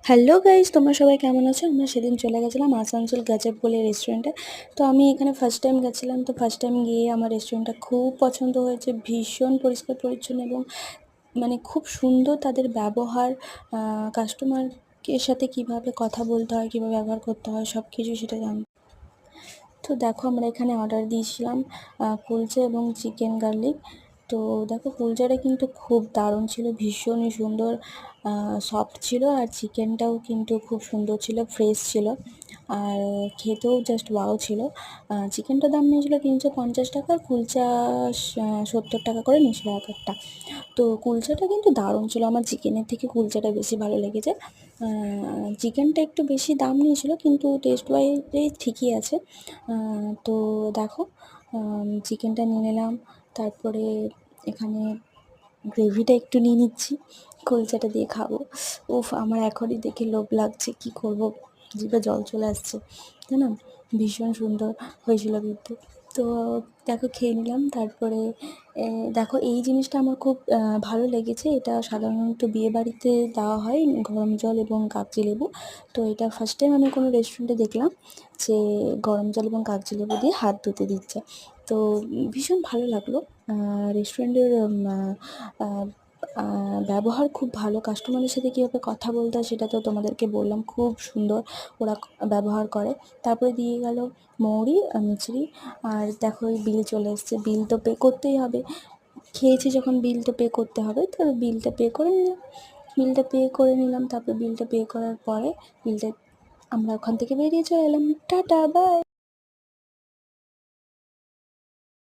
Hello guys, তোমরা সবাই কেমন আছো? আমরা সেদিন চলে গেছিলাম আসানসোল গাজব বলে রেস্টুরেন্টে। তো আমি এখানে ফার্স্ট টাইম গেছিলাম। তো ফার্স্ট টাইম গিয়ে আমার রেস্টুরেন্টটা খুব পছন্দ হয়েছে। ভীষণ পরিষ্কার পরিচ্ছন্ন এবং মানে খুব সুন্দর তাদের ব্যবহার। কাস্টমারের সাথে কিভাবে কথা বলতে হয়, কীভাবে ব্যবহার করতে হয়, সব কিছু সেটা তো দেখো আমরা এখানে অর্ডার দিয়েছিলাম কুলচা এবং চিকেন গার্লিক। তো দেখো কুলচাটা কিন্তু খুব দারুণ ছিল, ভীষণই সুন্দর, সফট ছিল। আর চিকেনটাও কিন্তু খুব সুন্দর ছিল, ফ্রেশ ছিল, আর খেতেও জাস্ট ওয়াও ছিল। চিকেনটার দাম নিয়েছিল 350 টাকা, আর কুলচা 70 টাকা করে নিয়েছিল এক একটা। তো কুলচাটা কিন্তু দারুণ ছিল, আমার চিকেনের থেকে কুলচাটা বেশি ভালো লেগেছে। চিকেনটা একটু বেশি দাম নিয়েছিল কিন্তু টেস্ট ওয়াইজে ঠিকই আছে। তো দেখো চিকেনটা নিয়ে নিলাম, তারপরে এখানে গ্রেভিটা একটু নিয়ে নিচ্ছি, কুলচাটা দিয়ে খাবো। উফ, আমার এখনই দেখে লোভ লাগছে, কি করব, জিভে জল চলে আসছে, তাই না? ভীষণ সুন্দর হয়েছিল কিন্তু। তো দেখো খেয়ে নিলাম, তারপরে দেখো এই জিনিসটা আমার খুব ভালো লেগেছে। এটা সাধারণত বিয়েবাড়িতে দেওয়া হয়, গরম জল এবং কাগজি লেবু। তো এটা ফার্স্ট টাইম আমি কোনো রেস্টুরেন্টে দেখলাম যে গরম জল এবং কাগজি লেবু দিয়ে হাত ধুতে দিচ্ছে। তো ভীষণ ভালো লাগলো। রেস্টুরেন্টের ব্যবহার খুব ভালো। কাস্টমারের সাথে কীভাবে কথা বলতে হয় সেটা তো তোমাদেরকে বললাম, খুব সুন্দর ওরা ব্যবহার করে। তারপরে দিয়ে গেল মৌরি মিছরি, আর দেখো এই বিল চলে এসছে। বিল তো পে করতেই হবে, খেয়েছি যখন বিল তো পে করতে হবে। তো বিলটা পে করে নিলাম, তারপরে বিলটা পে করার পরে আমরা ওখান থেকে বেরিয়ে চলে এলাম। Tata, by.